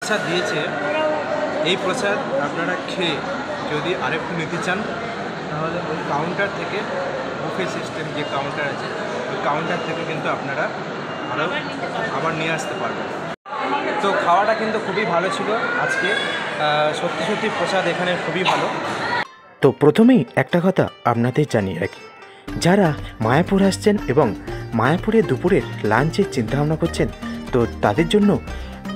প্রসাদ দিয়েছে, এই প্রসাদ আপনারা খেয়ে যদি আরেকটু নিতে চান তাহলে ওই কাউন্টার থেকে, বুফে সিস্টেম যে কাউন্টার আছে ওই কাউন্টার থেকে কিন্তু আপনারা আবার নিয়ে আসতে পারবেন। তো খাওয়াটা কিন্তু খুবই ভালো ছিল আজকে, সত্যি সত্যি প্রসাদ এখানে খুবই ভালো। তো প্রথমেই একটা কথা আপনাদের জানিয়ে রাখি, যারা মায়াপুর আসছেন এবং মায়াপুরে দুপুরের লাঞ্চের চিন্তাভাবনা করছেন, তো তাদের জন্য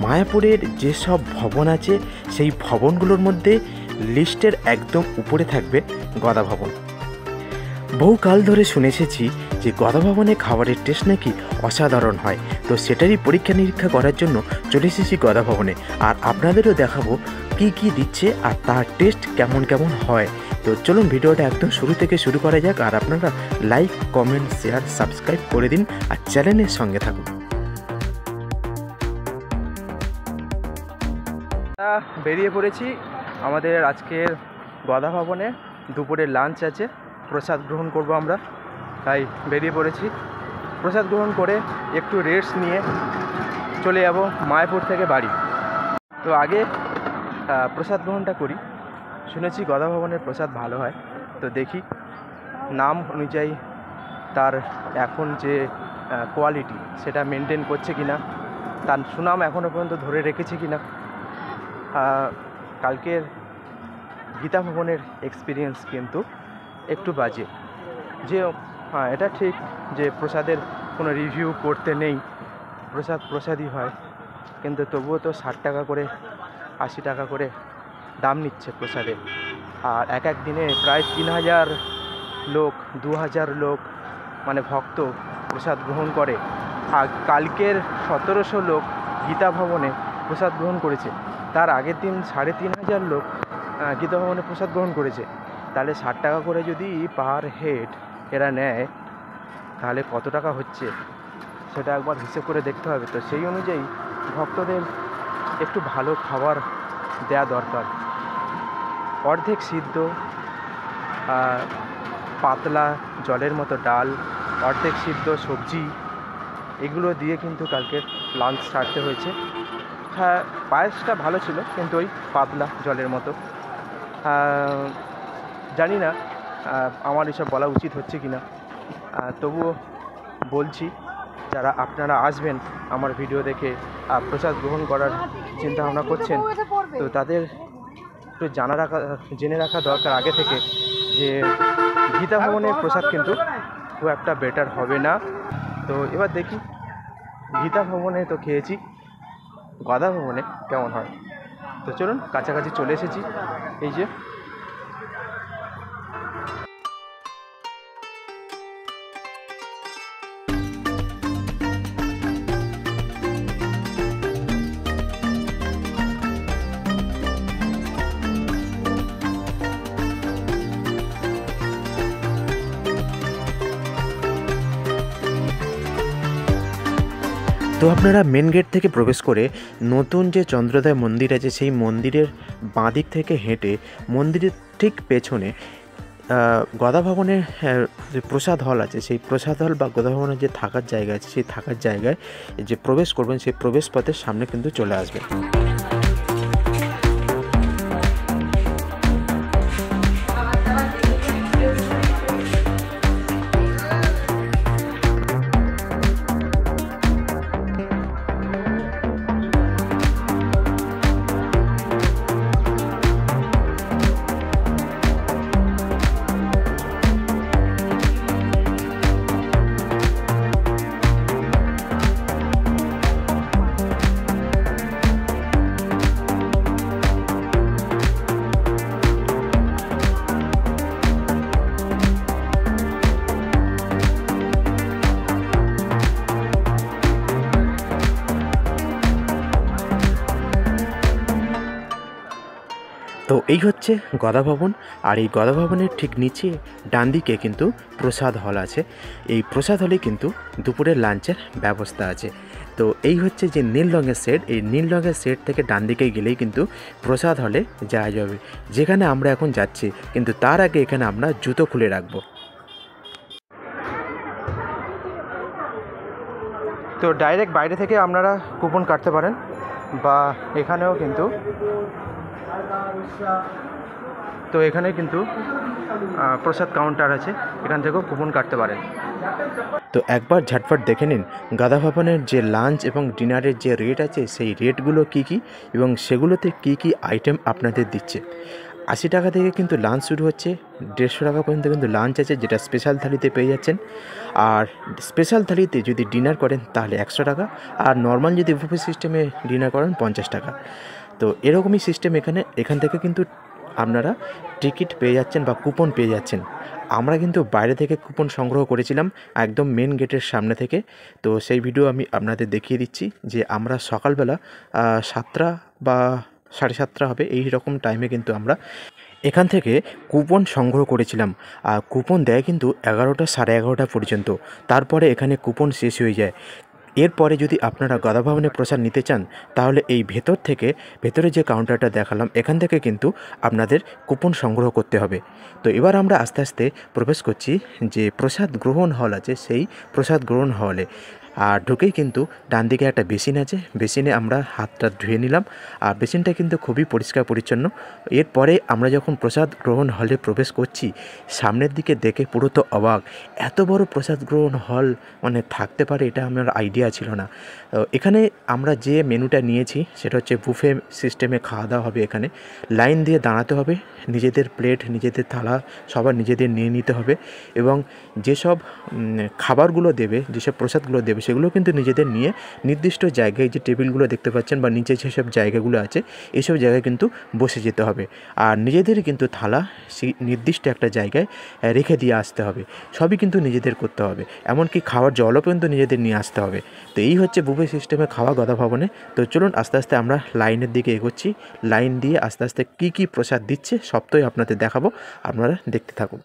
মায়াপুরের যেসব ভবন আছে সেই ভবনগুলোর মধ্যে লিস্টের একদম উপরে থাকবে গদা ভবন। বহুকাল ধরে শুনে এসেছি যে গদা ভবনে খাবারের টেস্ট নাকি অসাধারণ হয়, তো সেটারই পরীক্ষা নিরীক্ষা করার জন্য চলে এসেছি গদা ভবনে। আর আপনাদেরও দেখাবো কি কি দিচ্ছে আর তার টেস্ট কেমন কেমন হয়। তো চলুন ভিডিওটা একদম শুরু থেকে শুরু করা যাক। আর আপনারা লাইক, কমেন্ট, শেয়ার, সাবস্ক্রাইব করে দিন আর চ্যানেলের সঙ্গে থাকুন। বেরিয়ে পড়েছি আমাদের আজকের গদা ভবনে, দুপুরের লাঞ্চ আছে, প্রসাদ গ্রহণ করব আমরা, তাই বেরিয়ে পড়েছি। প্রসাদ গ্রহণ করে একটু রেস্ট নিয়ে চলে যাব মায়াপুর থেকে বাড়ি। তো আগে প্রসাদ গ্রহণটা করি। শুনেছি গদা ভবনের প্রসাদ ভালো হয়, তো দেখি নাম অনুযায়ী তার এখন যে কোয়ালিটি সেটা মেনটেন করছে কিনা, তার সুনাম এখনও পর্যন্ত ধরে রেখেছে কিনা। কালকের গীতা ভবনের এক্সপিরিয়েন্স কিন্তু একটু বাজে, যে হ্যাঁ এটা ঠিক যে প্রসাদের কোনো রিভিউ করতে নেই, প্রসাদ প্রসাদই হয়, কিন্তু তবুও তো 60 টাকা করে 80 টাকা করে দাম নিচ্ছে প্রসাদের। আর এক এক দিনে প্রায় 3000 লোক 2000 লোক মানে ভক্ত প্রসাদ গ্রহণ করে। আর কালকের 1700 লোক গীতা ভবনে প্রসাদ গ্রহণ করেছে, তার আগের দিন 3500 লোক গীতা ভবনে প্রসাদ গ্রহণ করেছে। তাহলে 60 টাকা করে যদি পার হেড এরা নেয় তাহলে কত টাকা হচ্ছে সেটা একবার হিসেব করে দেখতে হবে। তো সেই অনুযায়ী ভক্তদের একটু ভালো খাবার দেয়া দরকার। অর্ধেক সিদ্ধ পাতলা জলের মতো ডাল, অর্ধেক সিদ্ধ সবজি, এগুলো দিয়ে কিন্তু কালকের লাঞ্চ সারতে হয়েছে। হ্যাঁ, পায়েসটা ভালো ছিল কিন্তু ওই পাতলা জলের মতো। জানি না আমার এসব বলা উচিত হচ্ছে কি না, তবুও বলছি, যারা আপনারা আসবেন আমার ভিডিও দেখে প্রসাদ গ্রহণ করার চিন্তা ভাবনা করছেন, তো তাদের একটু জেনে রাখা দরকার আগে থেকে যে গীতা ভবনের প্রসাদ কিন্তু খুব একটা বেটার হবে না। তো এবার দেখি, গীতা ভবনে তো খেয়েছি, গদা ভবনে কেমন হয়। তো চলুন, কাছাকাছি চলে এসেছি। এই যে তো আপনারা মেন গেট থেকে প্রবেশ করে নতুন যে চন্দ্রোদয় মন্দির আছে সেই মন্দিরের বাঁ দিক থেকে হেঁটে মন্দিরের ঠিক পেছনে গদা ভবনের যে প্রসাদ হল আছে, সেই প্রসাদ হল বা গদা ভবনের যে থাকার জায়গা আছে সেই থাকার জায়গায় যে প্রবেশ করবেন সেই প্রবেশ পথের সামনে কিন্তু চলে আসবেন। তো এই হচ্ছে গদা ভবন, আর এই গদা ভবনের ঠিক নিচে ডান দিকে কিন্তু প্রসাদ হল আছে। এই প্রসাদ হলে কিন্তু দুপুরের লাঞ্চের ব্যবস্থা আছে। তো এই হচ্ছে যে নীল রঙের সেট, এই নীল রঙের সেট থেকে ডান দিকে গেলেই কিন্তু প্রসাদ হলে যাওয়া যাবে, যেখানে আমরা এখন যাচ্ছি। কিন্তু তার আগে এখানে আমরা জুতো খুলে রাখবো। তো ডাইরেক্ট বাইরে থেকে আপনারা কুপন কাটতে পারেন, বা এখানেও কিন্তু, তো এখানে কিন্তু প্রসাদ কাউন্টার আছে, এখান থেকেও কুপন কাটতে পারেন। তো একবার ঝটফট দেখে নিন গাদা ভবনের যে লাঞ্চ এবং ডিনারের যে রেট আছে সেই রেটগুলো কী কী এবং সেগুলোতে কী কী আইটেম আপনাদের দিচ্ছে। 80 টাকা থেকে কিন্তু লাঞ্চ শুরু হচ্ছে, 150 টাকা পর্যন্ত কিন্তু লাঞ্চ আছে, যেটা স্পেশাল থালিতে পেয়ে যাচ্ছেন। আর স্পেশাল থালিতে যদি ডিনার করেন তাহলে 100 টাকা, আর নর্মাল যদি বুফে সিস্টেমে ডিনার করেন 50 টাকা। তো এরকমই সিস্টেম এখান থেকে কিন্তু আপনারা টিকিট পেয়ে যাচ্ছেন বা কুপন পেয়ে যাচ্ছেন। আমরা কিন্তু বাইরে থেকে কুপন সংগ্রহ করেছিলাম একদম মেন গেটের সামনে থেকে। তো সেই ভিডিও আমি আপনাদের দেখিয়ে দিচ্ছি যে আমরা সকালবেলা 7টা বা 7:30 হবে এই রকম টাইমে কিন্তু আমরা এখান থেকে কুপন সংগ্রহ করেছিলাম। আর কুপন দেয় কিন্তু 11টা 11:30 পর্যন্ত, তারপরে এখানে কুপন শেষ হয়ে যায়। এরপরে যদি আপনারা গাদা ভবনে প্রসাদ নিতে চান তাহলে এই ভেতরে যে কাউন্টারটা দেখালাম এখান থেকে কিন্তু আপনাদের কুপন সংগ্রহ করতে হবে। তো এবার আমরা আস্তে আস্তে প্রবেশ করছি যে প্রসাদ গ্রহণ হল আছে সেই প্রসাদ গ্রহণ হলে। আর ঢুকেই কিন্তু ডান দিকে একটা বেসিন আছে, বেসিনে আমরা হাতটা ধুয়ে নিলাম। আর বেসিনটা কিন্তু খুবই পরিষ্কার পরিচ্ছন্ন। এরপরে আমরা যখন প্রসাদ গ্রহণ হলে প্রবেশ করছি, সামনের দিকে দেখে পুরো তো অবাক, এত বড় প্রসাদ গ্রহণ হল মানে থাকতে পারে এটা আমার আইডিয়া ছিল না। এখানে আমরা যে মেনুটা নিয়েছি সেটা হচ্ছে বুফে সিস্টেমে খাওয়া দাওয়া হবে। এখানে লাইন দিয়ে দাঁড়াতে হবে, নিজেদের প্লেট নিজেদের থালা সবার নিজেদের নিয়ে নিতে হবে, এবং যেসব খাবারগুলো দেবে, যেসব প্রসাদগুলো দেবে সেগুলো কিন্তু নিজেদের নিয়ে নির্দিষ্ট জায়গায়, যে টেবিলগুলো দেখতে পাচ্ছেন বা নিচে যেসব জায়গাগুলো আছে এইসব জায়গায় কিন্তু বসে যেতে হবে। আর নিজেদের কিন্তু থালা সেই নির্দিষ্ট একটা জায়গায় রেখে দিয়ে আসতে হবে। সবই কিন্তু নিজেদের করতে হবে, এমনকি খাওয়ার জলও পর্যন্ত নিজেদের নিয়ে আসতে হবে। তো এই হচ্ছে বুফে সিস্টেমে খাওয়া গাদা ভবনে। তো চলুন আস্তে আস্তে আমরা লাইনের দিকে এগোচ্ছি। লাইন দিয়ে আস্তে আস্তে কী কী প্রসাদ দিচ্ছে সবটাই আপনাদের দেখাবো, আপনারা দেখতে থাকুন।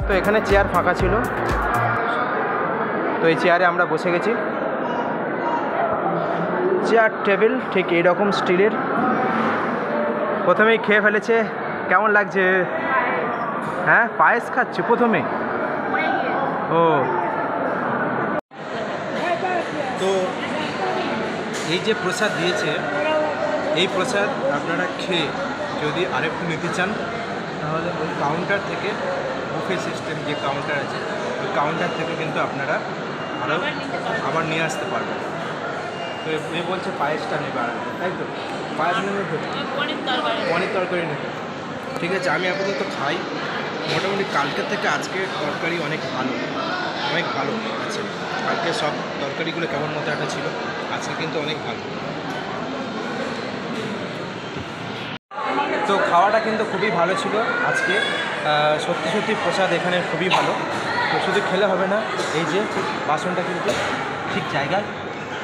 তো এখানে চেয়ার ফাঁকা ছিল, তো এই চেয়ারে আমরা বসে গেছি। চেয়ার টেবিল ঠিক এইরকম স্টিলের। প্রথমেই খেয়ে ফেলেছে, কেমন লাগছে? হ্যাঁ, পায়েস খাচ্ছি প্রথমে। ও, তো এই যে প্রসাদ দিয়েছে, এই প্রসাদ আপনারা খেয়ে যদি আরেকটু নিতে চান তাহলে ওই কাউন্টার থেকে, বুফে সিস্টেম যে কাউন্টার আছে ওই কাউন্টার থেকে কিন্তু আপনারা আবার নিয়ে আসতে পারবেন। তো এ বলছে পায়েসটা নেবে, আর তাই তো পায়েস নেবে, পনির তরকারি নেবে। ঠিক আছে, আমি আপাতত খাই। মোটামুটি কালকের থেকে আজকে তরকারি অনেক ভালো আছে। কালকে সব তরকারিগুলো কেমন মতো একটা ছিল, আজকে কিন্তু অনেক ভালো। তো খাওয়াটা কিন্তু খুবই ভালো ছিল আজকে। সত্যি প্রসাদ এখানে খুবই ভালো। তো শুধু খেলে হবে না, এই যে বাসনটা কিন্তু ঠিক জায়গায়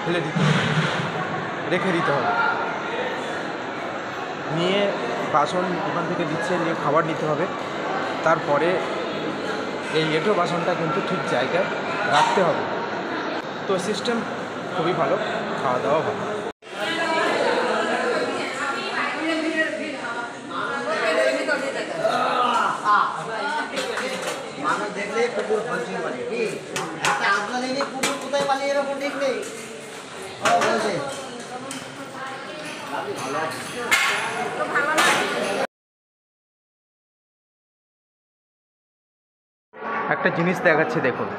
ফেলে দিতে হবে, রেখে দিতে হবে। নিয়ে বাসন ওখান থেকে দিচ্ছে, নিয়ে খাবার নিতে হবে। তারপরে এই এঁটো বাসনটা কিন্তু ঠিক জায়গায় রাখতে হবে। তো সিস্টেম খুবই ভালো, খাওয়া দাওয়া ভালো। মানুষ দেখলে কুকুর ফাংশন বলে কি একটা আপনার নেই কুকুর কোথায় পালিয়ে এরকম ঠিক নেই বলছে একটা জিনিস দেখাচ্ছে দেখুন,